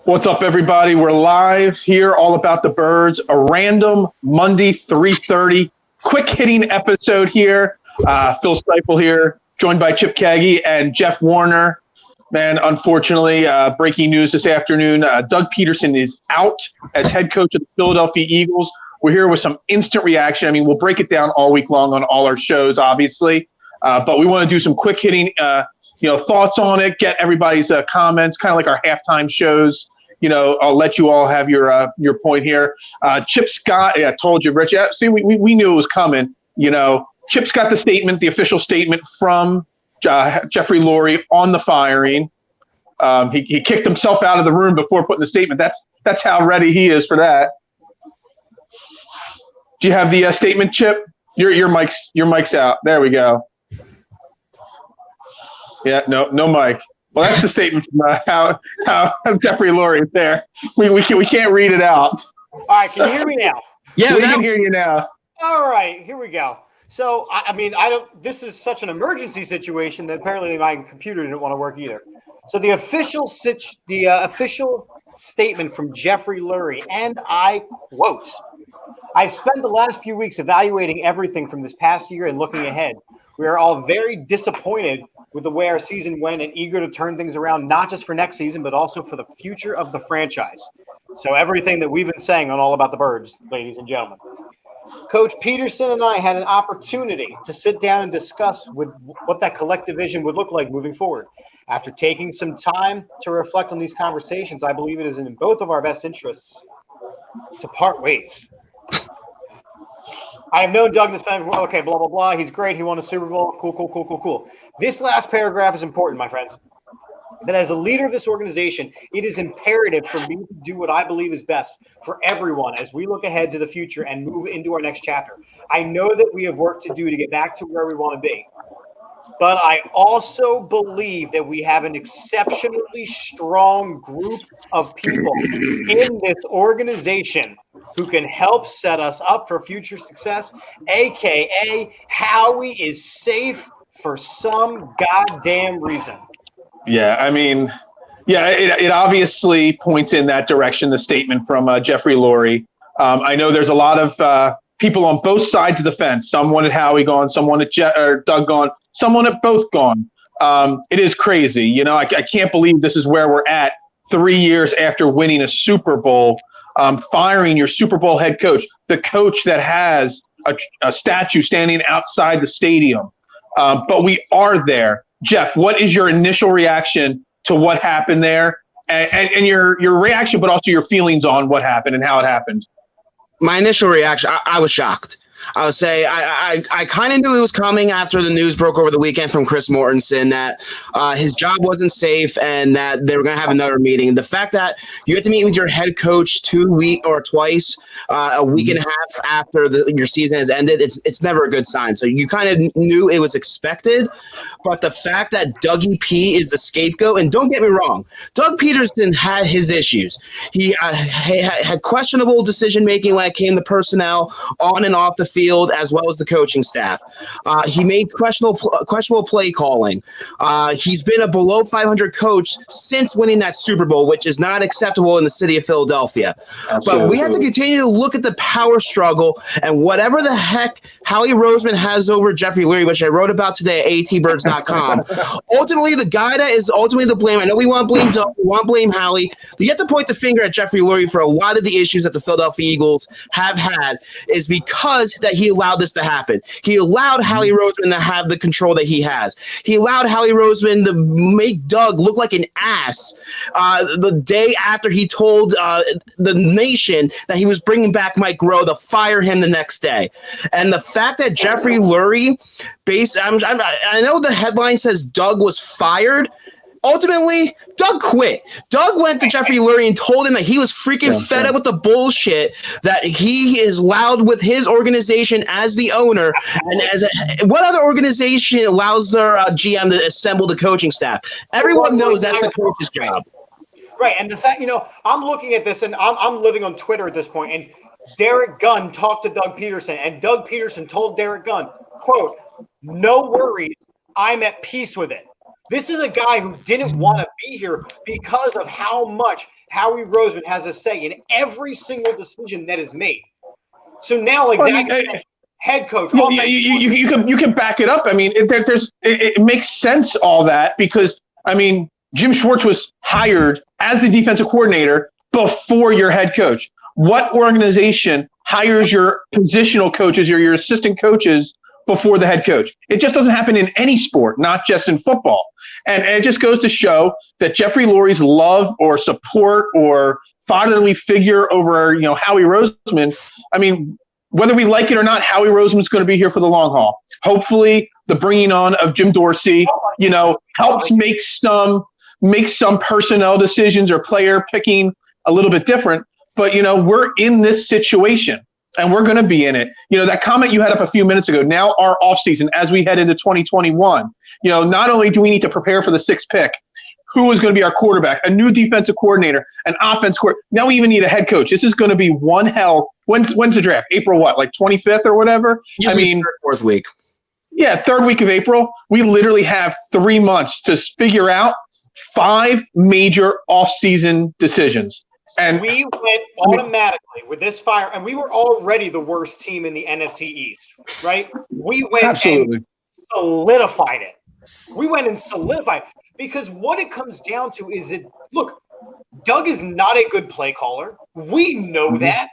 What's up, everybody? We're live here, all about the birds. A random Monday 3:30 quick hitting episode here. Phil Stiefel here, joined by Chip Kaggy and Jeff Warner. Man, unfortunately, breaking news this afternoon: Doug Pederson is out as head coach of the Philadelphia Eagles. We're here with some instant reaction. I mean, we'll break it down all week long on all our shows, obviously, but we want to do some quick hitting, thoughts on it. Get everybody's comments, kind of like our halftime shows. I'll let you all have your point here. Chip Scott, I told you, Rich. Yeah, see, we knew it was coming. Chip's got the statement, the official statement from Jeffrey Lurie on the firing. He kicked himself out of the room before putting the statement. That's how ready he is for that. Do you have the statement, Chip? Your mic's out. There we go. Yeah, no mic. Well, that's the statement from how Jeffrey Lurie is there. We can't read it out. All right, can you hear me now? Yeah, we can hear you now. All right, here we go. So, I don't. This is such an emergency situation that apparently my computer didn't want to work either. So the official statement from Jeffrey Lurie, and I quote: "I've spent the last few weeks evaluating everything from this past year and looking ahead. We are all very disappointed with the way our season went and eager to turn things around, not just for next season, but also for the future of the franchise." So everything that we've been saying on All About the Birds, ladies and gentlemen. Coach Pederson and I had an opportunity to sit down and discuss what that collective vision would look like moving forward. After taking some time to reflect on these conversations, I believe it is in both of our best interests to part ways. I have known Doug this time. Okay, blah, blah, blah. He's great. He won a Super Bowl. Cool. This last paragraph is important, my friends. That as a leader of this organization, it is imperative for me to do what I believe is best for everyone as we look ahead to the future and move into our next chapter. I know that we have work to do to get back to where we want to be. But I also believe that we have an exceptionally strong group of people in this organization who can help set us up for future success, a.k.a. Howie is safe for some goddamn reason. Yeah, I mean, it obviously points in that direction, the statement from Jeffrey Lurie. I know there's a lot of people on both sides of the fence. Some wanted Howie gone, some wanted Doug gone, some wanted both gone. It is crazy. I can't believe this is where we're at 3 years after winning a Super Bowl, firing your Super Bowl head coach, the coach that has a statue standing outside the stadium. But we are there. Jeff, what is your initial reaction to what happened there, and your reaction, but also your feelings on what happened and how it happened? My initial reaction, I was shocked. I would say I kind of knew it was coming after the news broke over the weekend from Chris Mortensen that his job wasn't safe and that they were going to have another meeting. The fact that you had to meet with your head coach twice, a week and a half after your season has ended, it's never a good sign. So you kind of knew it was expected. But the fact that Dougie P is the scapegoat, and don't get me wrong, Doug Pederson had his issues. He had questionable decision-making when it came to personnel on and off the field, as well as the coaching staff. He made questionable play calling. He's been a below 500 coach since winning that Super Bowl, which is not acceptable in the city of Philadelphia. Absolutely. But we have to continue to look at the power struggle and whatever the heck Howie Roseman has over Jeffrey Lurie, which I wrote about today at AATBirds.com. Ultimately, the guy that is ultimately to blame, I know we want to blame Doug, we want to blame Howie, but you have to point the finger at Jeffrey Lurie for a lot of the issues that the Philadelphia Eagles have had is because that he allowed this to happen. He allowed Howie Roseman to have the control that he has. He allowed Howie Roseman to make Doug look like an ass the day after he told the nation that he was bringing back Mike Rowe to fire him the next day. And the fact that Jeffrey Lurie, I know the headline says Doug was fired. Ultimately, Doug quit. Doug went to Jeffrey Lurie and told him that he was freaking fed up with the bullshit that he is allowed with his organization as the owner. And what other organization allows their GM to assemble the coaching staff? Everyone knows that's the coach's job. Right, and the fact, I'm looking at this, and I'm living on Twitter at this point, and Derek Gunn talked to Doug Pederson, and Doug Pederson told Derek Gunn, quote, "No worries, I'm at peace with it." This is a guy who didn't want to be here because of how much Howie Roseman has a say in every single decision that is made. So now, like head coach, you can back it up. I mean, it makes sense, all that, because I mean, Jim Schwartz was hired as the defensive coordinator before your head coach. What organization hires your positional coaches or your assistant coaches before the head coach? It just doesn't happen in any sport, not just in football. And it just goes to show that Jeffrey Lurie's love or support or fatherly figure over, Howie Roseman. I mean, whether we like it or not, Howie Roseman's going to be here for the long haul. Hopefully, the bringing on of Jim Dorsey, helps make some personnel decisions or player picking a little bit different. But, we're in this situation and we're going to be in it. That comment you had up a few minutes ago, now our offseason as we head into 2021, not only do we need to prepare for the 6th pick, who is going to be our quarterback, a new defensive coordinator, an offense coordinator. Now we even need a head coach. This is going to be one hell. When's the draft? April what, like 25th or whatever? Usually fourth week. Yeah, 3rd week of April. We literally have 3 months to figure out 5 major offseason decisions. And we went automatically with this fire, and we were already the worst team in the NFC East, right? We went and solidified it. We went and solidified it. Because what it comes down to is that, look, Doug is not a good play caller. We know that.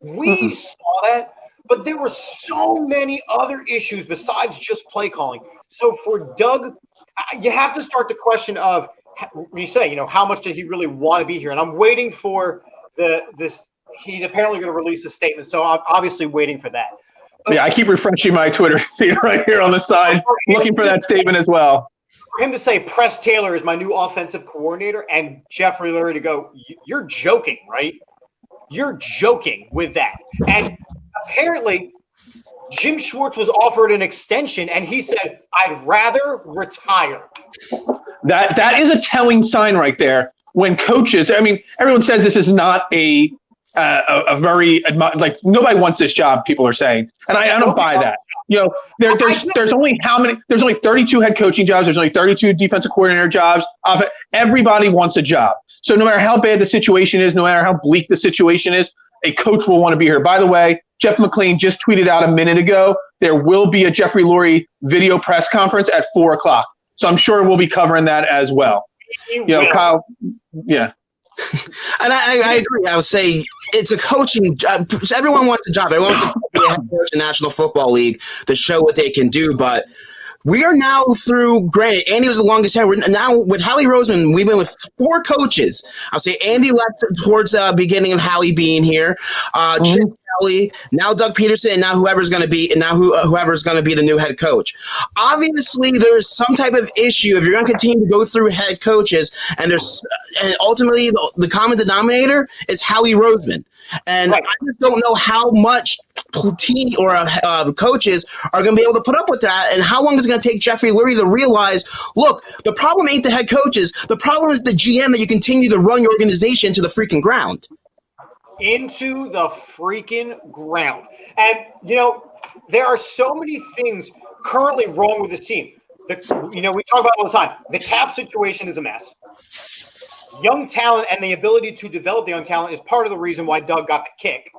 We saw that. But there were so many other issues besides just play calling. So for Doug, you have to start the question of, we say, how much did he really want to be here? And I'm waiting for this. He's apparently going to release a statement. So I'm obviously waiting for that. Yeah, I keep refreshing my Twitter feed right here on the side, looking for that statement as well. For him to say Press Taylor is my new offensive coordinator and Jeffrey Lurie to go, you're joking, right? You're joking with that. And apparently Jim Schwartz was offered an extension and he said, I'd rather retire. That is a telling sign right there. When coaches, I mean, everyone says this is not a very, like, nobody wants this job, people are saying. And I don't buy that. There's only 32 head coaching jobs. There's only 32 defensive coordinator jobs. Everybody wants a job. So no matter how bad the situation is, no matter how bleak the situation is, a coach will want to be here. By the way, Jeff McLean just tweeted out a minute ago, there will be a Jeffrey Lurie video press conference at 4:00. So I'm sure we'll be covering that as well. Kyle, yeah. And I agree. I would say it's a coaching job. Everyone wants a job. Everyone wants to be a head coach in the National Football League to show what they can do. But we are now through, granted, Andy was the longest time. We're now with Howie Roseman, we've been with 4 coaches. I'll say Andy left towards the beginning of Howie being here. Chip Kelly, now Doug Pederson, and now whoever's going to be the new head coach. Obviously, there is some type of issue if you're going to continue to go through head coaches, and ultimately the common denominator is Howie Roseman. And right. I just don't know how much team or coaches are going to be able to put up with that, and how long is it going to take Jeffrey Lurie to realize, look, the problem ain't the head coaches. The problem is the GM that you continue to run your organization to the freaking ground. Into the freaking ground. And, there are so many things currently wrong with this team. We talk about it all the time. The cap situation is a mess. Young talent and the ability to develop the young talent is part of the reason why Doug got the kick.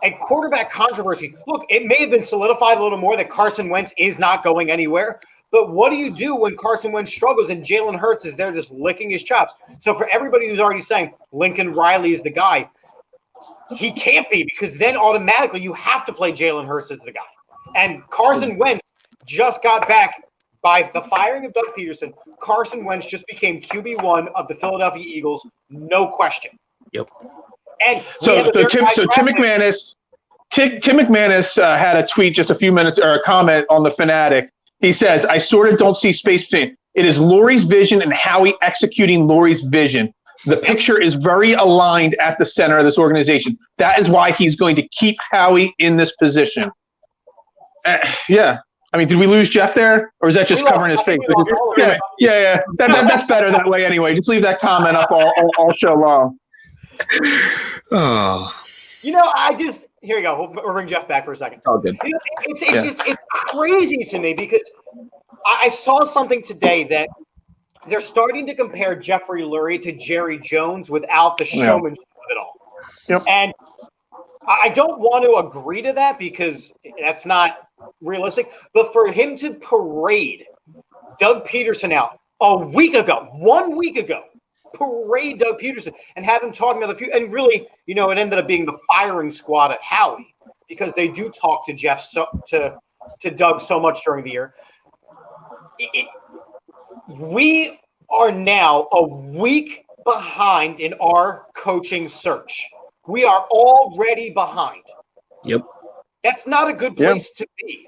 And quarterback controversy. Look, it may have been solidified a little more that Carson Wentz is not going anywhere. But what do you do when Carson Wentz struggles and Jalen Hurts is there just licking his chops? So for everybody who's already saying Lincoln Riley is the guy, he can't be, because then automatically you have to play Jalen Hurts as the guy. And Carson Wentz just got back by the firing of Doug Pederson. Carson Wentz just became QB1 of the Philadelphia Eagles, no question. Yep. And Tim McManus had a tweet just a few minutes, or a comment on the Fanatic. He says, I sort of don't see space between. It is Lurie's vision and Howie executing Lurie's vision. The picture is very aligned at the center of this organization. That is why he's going to keep Howie in this position. Yeah. I mean, did we lose Jeff there? Or is that just covering his face? Yeah. That's better that way anyway. Just leave that comment up all show long. Oh. Here you go. We'll bring Jeff back for a second. It's all good. It's crazy to me because I saw something today that they're starting to compare Jeffrey Lurie to Jerry Jones without the showmanship of it all. Yep. And I don't want to agree to that because that's not realistic. But for him to parade Doug Pederson out 1 week ago, parade Doug Pederson and have him talking about the future. And really, it ended up being the firing squad at Howie because they do talk to Jeff to Doug so much during the year. We are now a week behind in our coaching search. We are already behind. Yep. That's not a good place to be.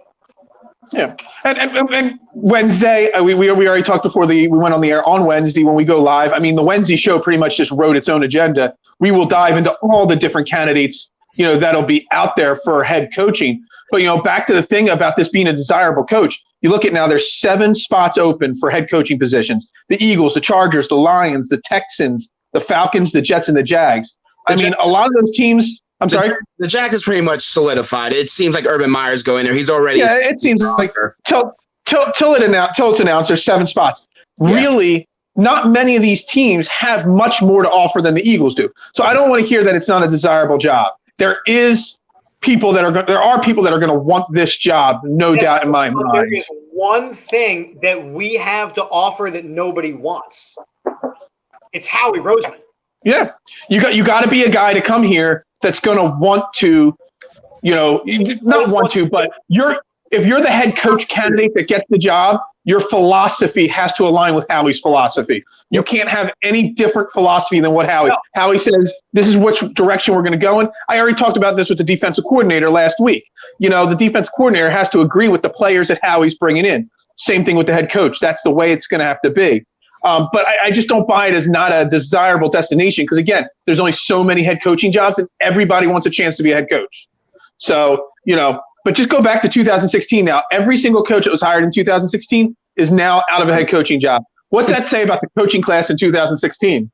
Yeah. And Wednesday, we already talked before we went on the air on Wednesday when we go live. I mean, the Wednesday show pretty much just wrote its own agenda. We will dive into all the different candidates, that'll be out there for head coaching. But, back to the thing about this being a desirable coach, you look at now, there's 7 spots open for head coaching positions. The Eagles, the Chargers, the Lions, the Texans, the Falcons, the Jets, and the Jags. I mean, a lot of those teams, I'm sorry? The Jags is pretty much solidified. It seems like Urban Meyer's going there. He's already. Yeah, it seems like till it's announced, there's 7 spots. Yeah. Really, not many of these teams have much more to offer than the Eagles do. So I don't want to hear that it's not a desirable job. There are people that are going to want this job, no doubt in my mind. There is one thing that we have to offer that nobody wants. It's Howie Roseman. Yeah, you got to be a guy to come here that's going to want to, not want to, but if you're the head coach candidate that gets the job, your philosophy has to align with Howie's philosophy. You can't have any different philosophy than what Howie says. This is which direction we're going to go in. I already talked about this with the defensive coordinator last week. The defensive coordinator has to agree with the players that Howie's bringing in. Same thing with the head coach. That's the way it's going to have to be. But I just don't buy it as not a desirable destination because, again, there's only so many head coaching jobs and everybody wants a chance to be a head coach. So, but just go back to 2016 now. Every single coach that was hired in 2016 is now out of a head coaching job. What's that say about the coaching class in 2016?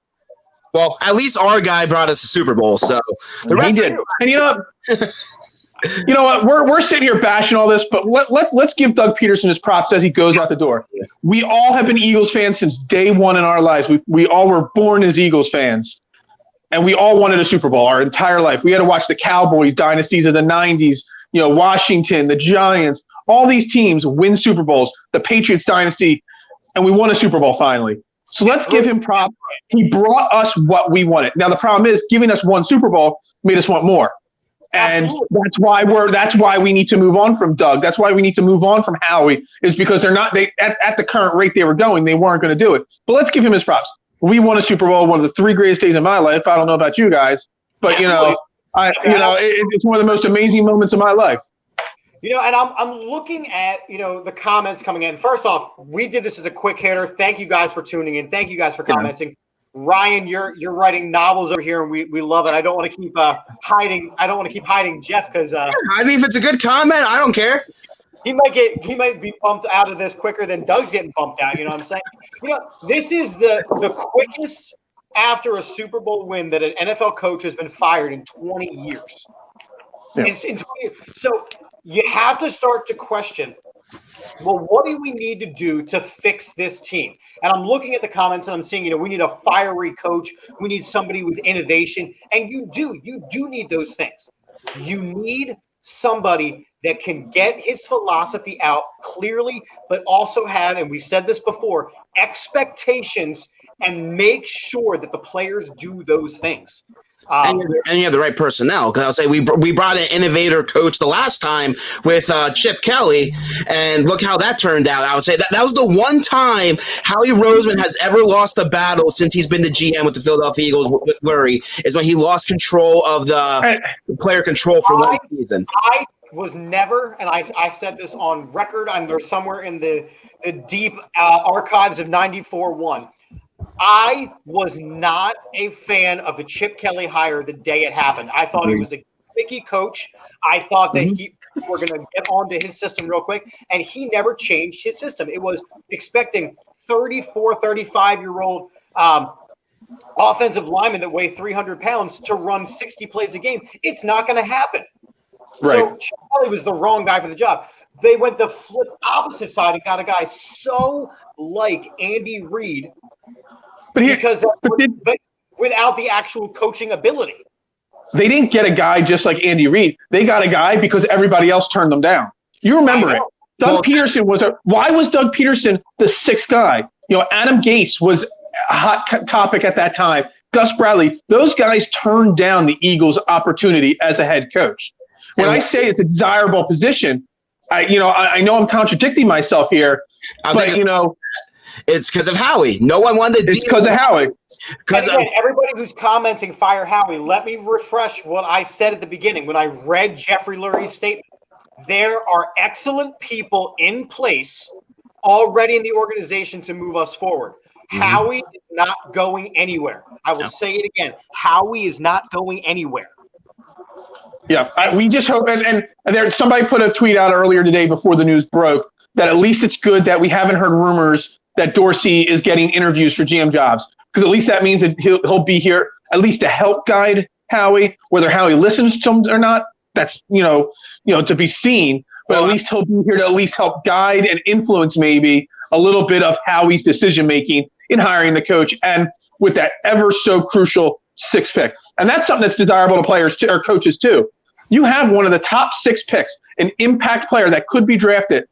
Well, at least our guy brought us a Super Bowl, so the rest he did. And you know what? We're sitting here bashing all this, but let's give Doug Pederson his props as he goes out the door. We all have been Eagles fans since day one in our lives. We all were born as Eagles fans, and we all wanted a Super Bowl our entire life. We had to watch the Cowboys dynasties of the 90s, Washington, the Giants, all these teams win Super Bowls, the Patriots dynasty, and we won a Super Bowl finally. So let's give him props. He brought us what we wanted. Now, the problem is giving us one Super Bowl made us want more. And that's why we need to move on from Doug. That's why we need to move on from Howie, is because at the current rate they were going, they weren't going to do it. But let's give him his props. We won a Super Bowl, one of the 3 greatest days of my life. I don't know about you guys, but it's one of the most amazing moments of my life. And I'm looking at, the comments coming in. First off, we did this as a quick hitter. Thank you guys for tuning in. Thank you guys for commenting. Ryan, you're writing novels over here, and we love it. I don't want to keep hiding. I don't want to keep hiding Jeff because I mean, if it's a good comment, I don't care. He might be bumped out of this quicker than Doug's getting bumped out. You know what I'm saying? This is the quickest after a Super Bowl win that an NFL coach has been fired in 20 years. Yeah. It's in 20 years. So you have to start to question, well, what do we need to do to fix this team? And I'm looking at the comments and I'm seeing, we need a fiery coach. We need somebody with innovation. And you do need those things. You need somebody that can get his philosophy out clearly, but also have, and we've said this before, expectations and make sure that the players do those things. And you have the right personnel, because I'll say we brought an innovator coach the last time with Chip Kelly, and look how that turned out. I would say that was the one time Howie Roseman has ever lost a battle since he's been the GM with the Philadelphia Eagles with Lurie, is when he lost control of the player control for one season. I was never, and I said this on record, I'm there somewhere in the deep archives of 94-1. I was not a fan of the Chip Kelly hire the day it happened. I thought he was a gimmicky coach. I thought that we're going to get onto his system real quick, and he never changed his system. It was expecting 34, 35-year-old offensive linemen that weigh 300 pounds to run 60 plays a game. It's not going to happen. Right. So Chip Kelly was the wrong guy for the job. They went the flip opposite side and got a guy so like Andy Reid, but without the actual coaching ability. They didn't get a guy just like Andy Reid. They got a guy because everybody else turned them down. You remember it. Doug Pederson why was Doug Pederson the sixth guy? Adam Gase was a hot topic at that time. Gus Bradley, those guys turned down the Eagles' opportunity as a head coach. When I say it's a desirable position, I know I'm contradicting myself here, but it's because of Howie. No one wanted to. It's because of Howie. Everybody who's commenting, fire Howie. Let me refresh what I said at the beginning when I read Jeffrey Lurie's statement. There are excellent people in place already in the organization to move us forward. Howie is not going anywhere. I will say it again. Howie is not going anywhere. Yeah, we just hope. And there, somebody put a tweet out earlier today before the news broke that at least it's good that we haven't heard rumors that Dorsey is getting interviews for GM jobs, because at least that means that he'll be here at least to help guide Howie. Whether Howie listens to him or not, that's to be seen. But at least he'll be here to at least help guide and influence maybe a little bit of Howie's decision making in hiring the coach, and with that ever so crucial sixth pick. And that's something that's desirable to players or coaches too. You have one of the top 6 picks, an impact player that could be drafted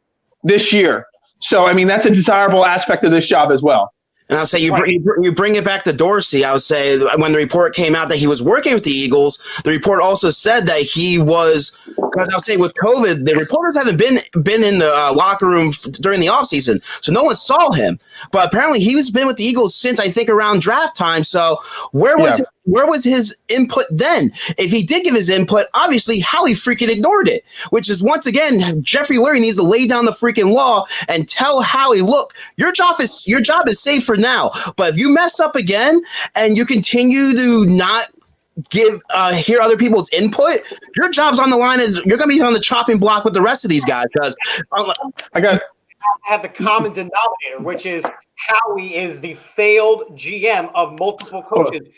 this year. So, I mean, that's a desirable aspect of this job as well. And I'll say you bring it back to Dorsey. I would say when the report came out that he was working with the Eagles, the report also said that he was, because I'll say with COVID, the reporters haven't been in the locker room during the offseason, so no one saw him. But apparently he's been with the Eagles since I think around draft time. So where was his input then? If he did give his input, obviously Howie freaking ignored it, which is once again, Jeffrey Lurie needs to lay down the freaking law and tell Howie, look, your job is safe for now, but if you mess up again and you continue to not hear other people's input, your job's on the line. You're going to be on the chopping block with the rest of these guys. Because I have the common denominator, which is Howie is the failed GM of multiple coaches.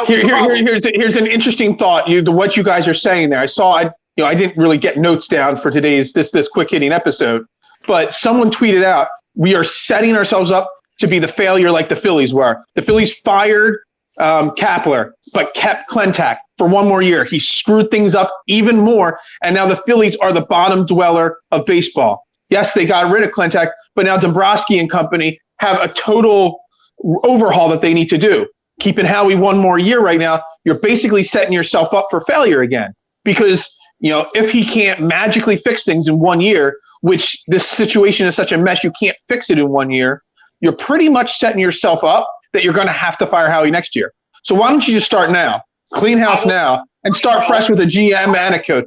Here's an interesting thought. What you guys are saying there. I didn't really get notes down for today's this quick hitting episode, but someone tweeted out, we are setting ourselves up to be the failure like the Phillies were. The Phillies fired Kapler, but kept Klentak for one more year. He screwed things up even more, and now the Phillies are the bottom dweller of baseball. Yes, they got rid of Klentak, but now Dombrowski and company have a total overhaul that they need to do. Keeping Howie one more year right now, you're basically setting yourself up for failure again. Because, if he can't magically fix things in 1 year, which this situation is such a mess, you can't fix it in 1 year, you're pretty much setting yourself up that you're going to have to fire Howie next year. So why don't you just start now, clean house now, and start fresh with a GM and a coach?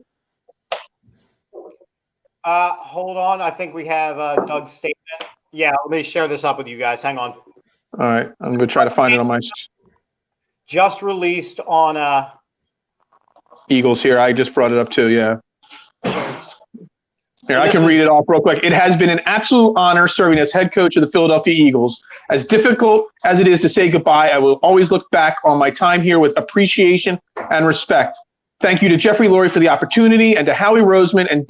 Hold on. I think we have Doug's statement. Yeah, let me share this up with you guys. Hang on. All right. I'm going to try to find it on my just released on Eagles here. I just brought it up too. Yeah. Here, I can read it off real quick. It has been an absolute honor serving as head coach of the Philadelphia Eagles. As difficult as it is to say goodbye, I will always look back on my time here with appreciation and respect. Thank you to Jeffrey Lurie for the opportunity, and to Howie Roseman and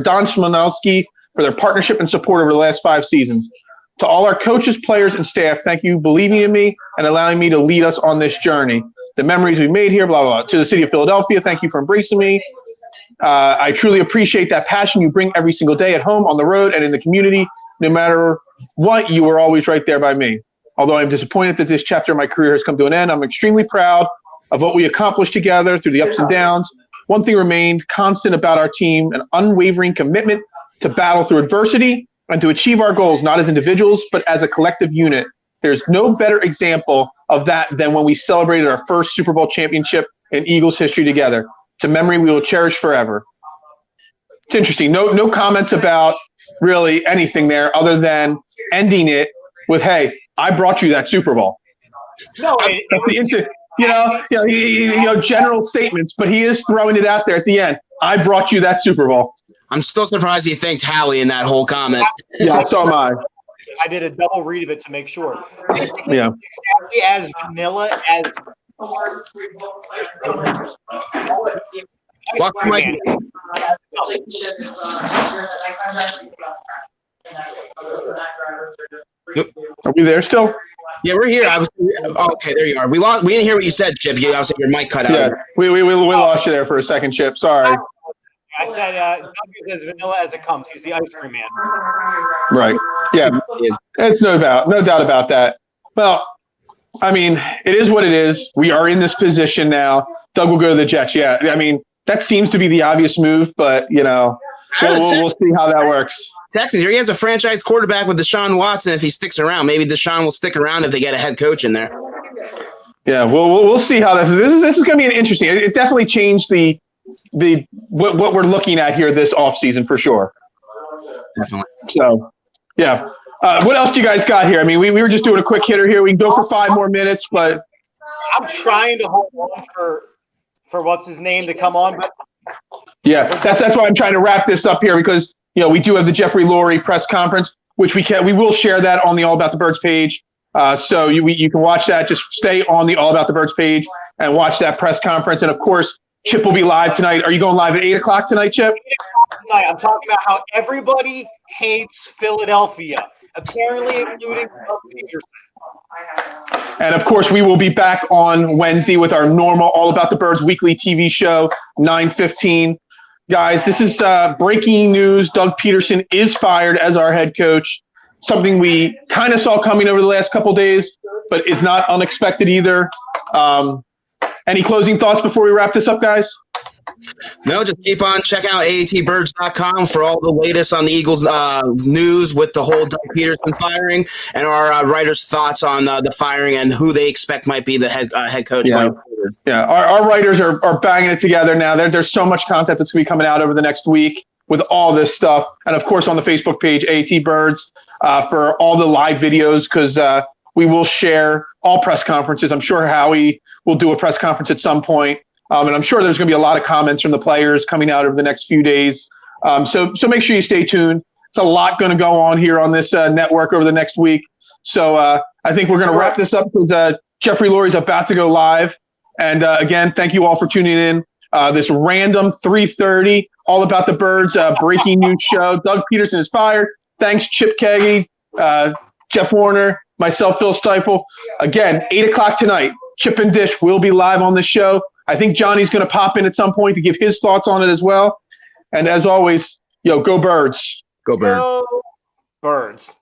Don Smonowski for their partnership and support over the last 5 seasons. To all our coaches, players, and staff, thank you for believing in me and allowing me to lead us on this journey. The memories we made here, blah, blah, blah. To the city of Philadelphia, thank you for embracing me. I truly appreciate that passion you bring every single day at home, on the road, and in the community. No matter what, you are always right there by me. Although I'm disappointed that this chapter of my career has come to an end, I'm extremely proud of what we accomplished together through the ups and downs. One thing remained constant about our team, an unwavering commitment to battle through adversity and to achieve our goals, not as individuals, but as a collective unit. There's no better example of that than when we celebrated our first Super Bowl championship in Eagles history together. It's a memory we will cherish forever. It's interesting. No comments about really anything there other than ending it with, hey, I brought you that Super Bowl. No, that's the instant. General statements, but he is throwing it out there at the end. I brought you that Super Bowl. I'm still surprised he thanked Howie in that whole comment. Yeah, so am I. I did a double read of it to make sure. Yeah. Exactly as vanilla as. Are we there still? Yeah, we're here. Okay. There you are. We didn't hear what you said, Chip. You obviously your mic cut out. Yeah, we lost you there for a second, Chip. Sorry. I said Doug is as vanilla as it comes. He's the ice cream man. Right. Yeah. It's no doubt about that. Well, I mean, it is what it is. We are in this position now. Doug will go to the Jets. Yeah. I mean, that seems to be the obvious move, but we'll see how that works. Texans here. He has a franchise quarterback with Deshaun Watson. If he sticks around, maybe Deshaun will stick around if they get a head coach in there. Yeah, we'll see how this is. This is going to be interesting. It definitely changed the what we're looking at here this offseason for sure. Definitely. So, yeah. What else do you guys got here? I mean, we were just doing a quick hitter here. We can go for 5 more minutes, but I'm trying to hold on for what's his name to come on, but yeah, that's why I'm trying to wrap this up here because we do have the Jeffrey Lurie press conference, which we will share that on the All About the Birds page. So you can watch that. Just stay on the All About the Birds page and watch that press conference. And of course, Chip will be live tonight. Are you going live at 8:00 tonight, Chip? Tonight, I'm talking about how everybody hates Philadelphia, apparently including Doug Pederson. And of course, we will be back on Wednesday with our normal All About the Birds weekly TV show, 9:15. Guys, this is breaking news. Doug Pederson is fired as our head coach. Something we kind of saw coming over the last couple days, but is not unexpected either. Any closing thoughts before we wrap this up, guys? No, just keep on checking out AATBirds.com for all the latest on the Eagles news with the whole Doug Pederson firing and our writers' thoughts on the firing and who they expect might be the head coach going forward. Yeah, our writers are banging it together now. There's so much content that's going to be coming out over the next week with all this stuff. And, of course, on the Facebook page, AATBirds, for all the live videos because we will share all press conferences. I'm sure Howie will do a press conference at some point. And I'm sure there's going to be a lot of comments from the players coming out over the next few days. So make sure you stay tuned. It's a lot going to go on here on this network over the next week. So I think we're going to wrap this up because Jeffrey Lurie's about to go live. And again, thank you all for tuning in. This random 3:30, All About the Birds breaking news show. Doug Pederson is fired. Thanks, Chip Keggy, Jeff Warner, myself, Phil Stiefel. Again, 8:00 tonight. Chip and Dish will be live on the show. I think Johnny's going to pop in at some point to give his thoughts on it as well. And as always, go Birds. Go Birds. Go Birds.